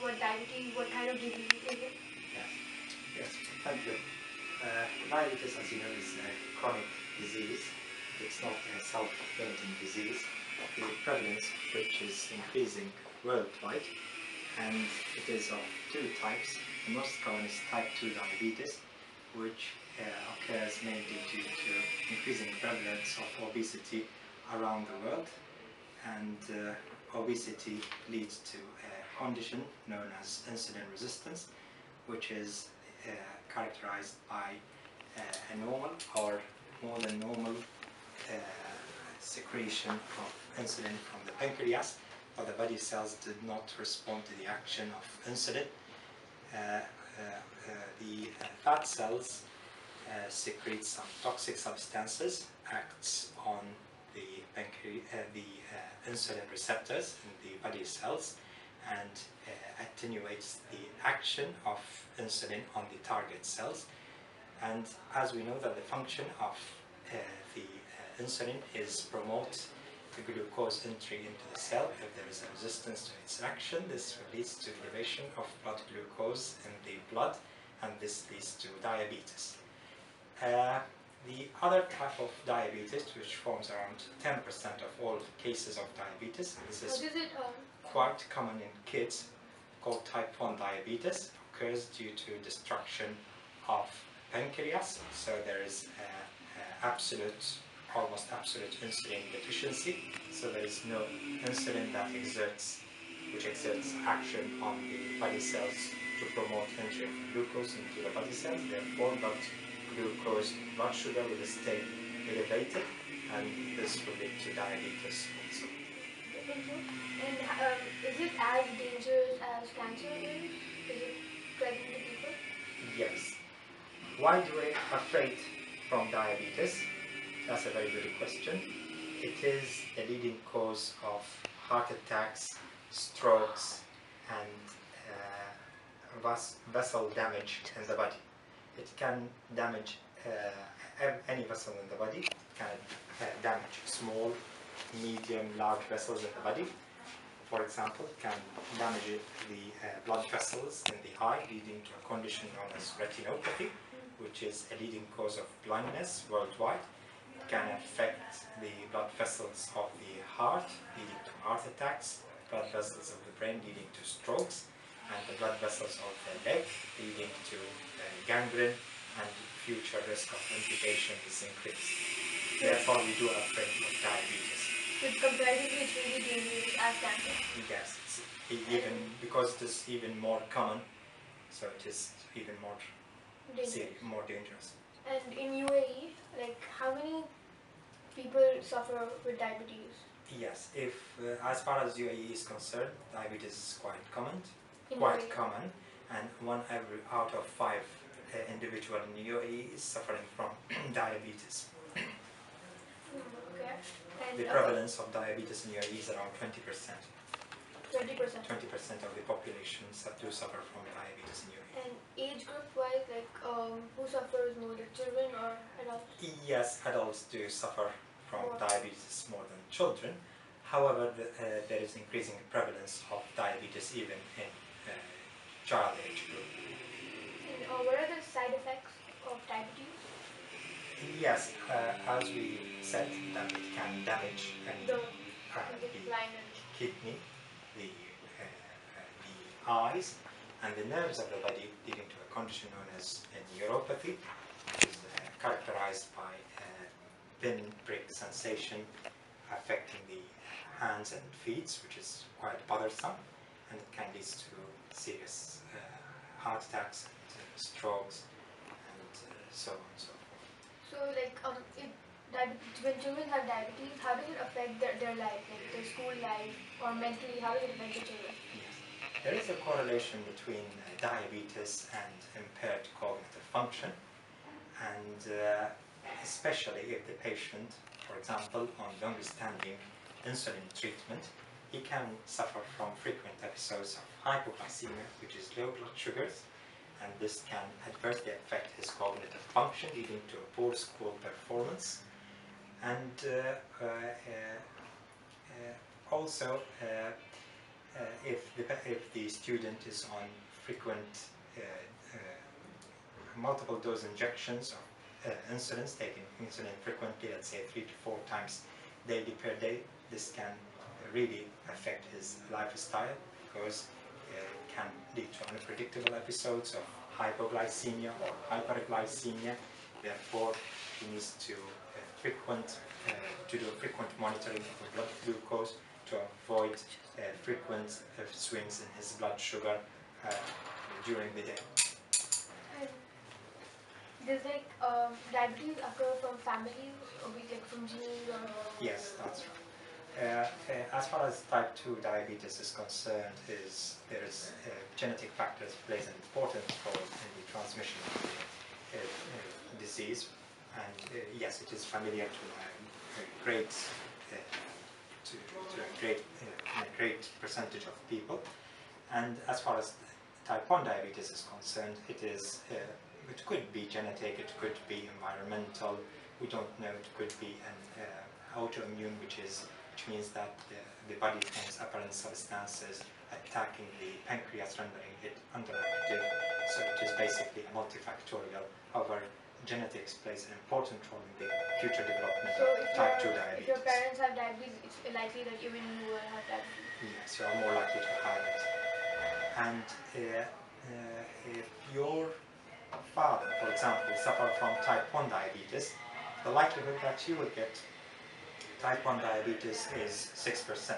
what diabetes, what kind of disease is it? Yes, yes, thank you. Diabetes, as you know, is a chronic disease. It's not a self-limiting disease. The prevalence of which is increasing worldwide, and it is of two types. The most common is type 2 diabetes, which occurs mainly due to increasing prevalence of obesity around the world, and obesity leads to a condition known as insulin resistance, which is characterized by a normal or more than normal secretion of insulin from the pancreas, but the body cells did not respond to the action of insulin. The fat cells secrete some toxic substances, acts on the insulin receptors in the body cells, and attenuates the action of insulin on the target cells. And as we know that the function of the insulin is promote the glucose entry into the cell. If there is a resistance to its action, this leads to elevation of blood glucose in the blood, and this leads to diabetes. The other type of diabetes, which forms around 10% of all cases of diabetes, this is quite common in kids, called type 1 diabetes, occurs due to destruction of pancreas. So there is almost absolute insulin deficiency. So there is no insulin that exerts action on the body cells to promote entry of glucose into the body cells. Therefore, blood sugar will stay elevated, and this will lead to diabetes also. Thank you. And is it as dangerous as cancer is? Is it present to people? Yes. Why do we afraid from diabetes? That's a very good question. It is a leading cause of heart attacks, strokes, and vessel damage in the body. It can damage any vessel in the body. It can damage small, medium, large vessels in the body. For example, it can damage the blood vessels in the eye, leading to a condition known as retinopathy, which is a leading cause of blindness worldwide. It can affect the blood vessels of the heart, leading to heart attacks, blood vessels of the brain, leading to strokes, and the blood vessels of the leg, leading to gangrene, and future risk of amputation is increased. Therefore, we do afraid of diabetes. So comparatively, it's really dangerous as cancer. Yes, it's even because it is even more common, so it is even more dangerous. And in UAE, like how many people suffer with diabetes? Yes, if as far as UAE is concerned, diabetes is quite common, and 1 out of 5 individual in UAE is suffering from diabetes. Okay. And the prevalence of diabetes in UAE is around 20%. 20%. 20% of the population do suffer from diabetes in UAE. And age group wise, like who suffers more, like children or adults? Yes, adults do suffer from diabetes more than children. However, there is increasing prevalence of diabetes even in child age group. And what are the side effects of diabetes? Yes, as we said, that it can damage the kidney, the eyes, and the nerves of the body, leading to a condition known as neuropathy, which is characterized by pinprick sensation affecting the hands and feet, which is quite bothersome, and it can lead to serious heart attacks, and strokes, and so on and so forth. So, like, when children have diabetes, how does it affect their life, like their school life, or mentally, how does it affect the children? Yes. There is a correlation between diabetes and impaired cognitive function, and especially if the patient, for example, on long-standing insulin treatment, he can suffer from frequent episodes of hypoglycemia, which is low blood sugars, and this can adversely affect his cognitive function, leading to a poor school performance. And also if the student is on frequent multiple dose injections of insulin, taking insulin frequently, let's say 3 to 4 times daily per day, this can really affect his lifestyle, because it can lead to unpredictable episodes of hypoglycemia or hyperglycemia. Therefore, he needs to do frequent monitoring of blood glucose to avoid frequent swings in his blood sugar during the day. Does diabetes occur from family, or like from genes, or? Yes, that's right. As far as type 2 diabetes is concerned, there is genetic factors plays an important role in the transmission of the disease, and yes, it is familiar to a great a great percentage of people. And as far as type 1 diabetes is concerned, it could be genetic, it could be environmental, we don't know, it could be an autoimmune, which means that the body finds apparent substances attacking the pancreas, rendering it underactive. So it is basically multifactorial. However, genetics plays an important role in the future development of type 2 diabetes. If your parents have diabetes, it's likely that even you will have diabetes. Yes, you are more likely to have it. And if your father, for example, suffer from type 1 diabetes, the likelihood that you will get type 1 diabetes is 6%.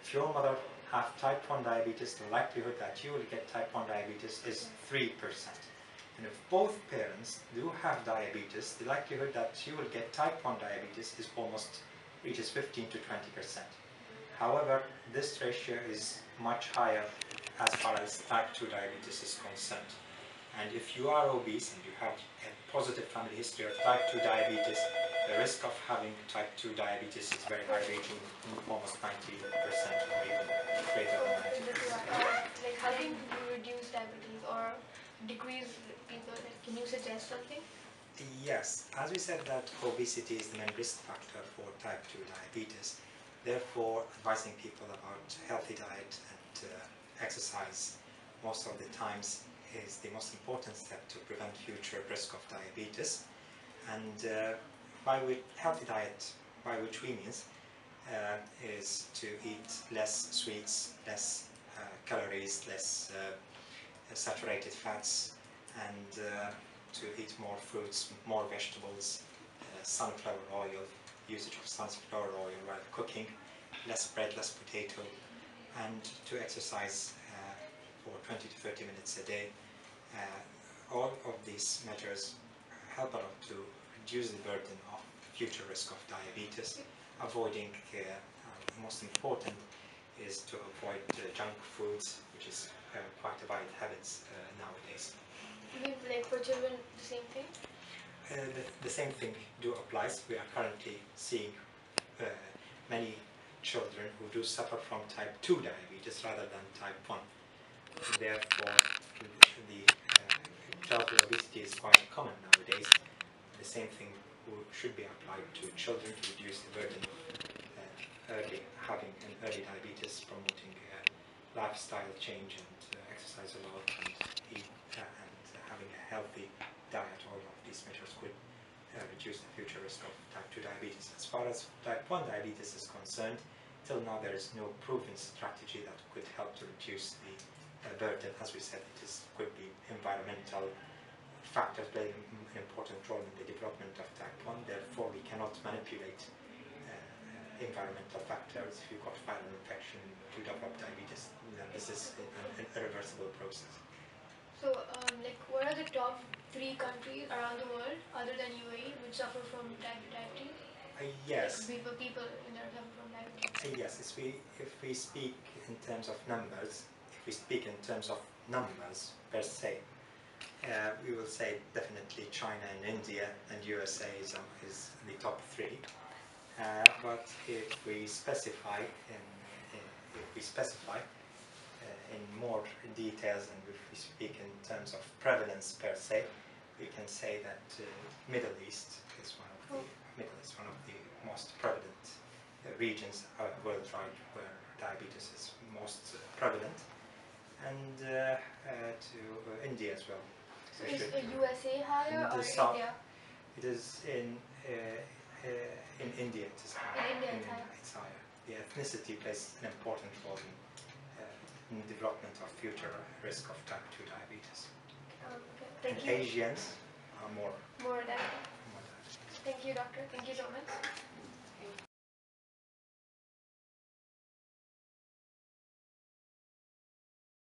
If your mother have type 1 diabetes, the likelihood that you will get type 1 diabetes is 3%. And if both parents do have diabetes, the likelihood that you will get type 1 diabetes is reaches 15 to 20%. However, this ratio is much higher as far as type 2 diabetes is concerned. And if you are obese and you have a positive family history of type 2 diabetes, the risk of having type 2 diabetes is very high, reaching almost 90% or even greater than 90%. Like, how can you reduce diabetes or decrease people? Like, can you suggest something? Yes, as we said that obesity is the main risk factor for type 2 diabetes. Therefore, advising people about healthy diet and exercise most of the times is the most important step to prevent future risk of diabetes. And healthy diet, by which we mean is to eat less sweets, less calories, less saturated fats, and to eat more fruits, more vegetables, sunflower oil, usage of sunflower oil while cooking, less bread, less potato, and to exercise for 20 to 30 minutes a day. All of these measures help a lot to reduce the burden of future risk of diabetes. Avoiding, most important, is to avoid junk foods, which is quite a bad habit nowadays. You mean like for children, the same thing? The same thing applies. We are currently seeing many children who do suffer from type 2 diabetes rather than type 1. Therefore, the childhood obesity is quite common nowadays. The same thing should be applied to children to reduce the burden of having an early diabetes, promoting lifestyle change and exercise a lot and eat and having a healthy diet. All of these measures could reduce the future risk of type 2 diabetes. As far as type 1 diabetes is concerned, till now there is no proven strategy that could help to reduce the burden. As we said, could be environmental factors play an important role in the development of type 1. Therefore, we cannot manipulate environmental factors. If you've got viral infection to develop diabetes, then this is an irreversible process. So, what are the top 3 countries around the world, other than UAE, which suffer from diabetes? Yes. Like people in there suffer from diabetes. Yes. If we speak in terms of numbers, per se, we will say definitely China and India and USA is the top 3. But if we specify in more details, and if we speak in terms of prevalence per se, we can say that Middle East is one of the most prevalent regions worldwide where diabetes is most prevalent, and to India as well. So is USA higher In or the south, India? it is in India. It is higher. In India, it's higher. It's higher. The ethnicity plays an important role in the development of future risk of type 2 diabetes. Okay. And Thank you. Asians are more More than. diabetes. Thank you, doctor. Thank you so much.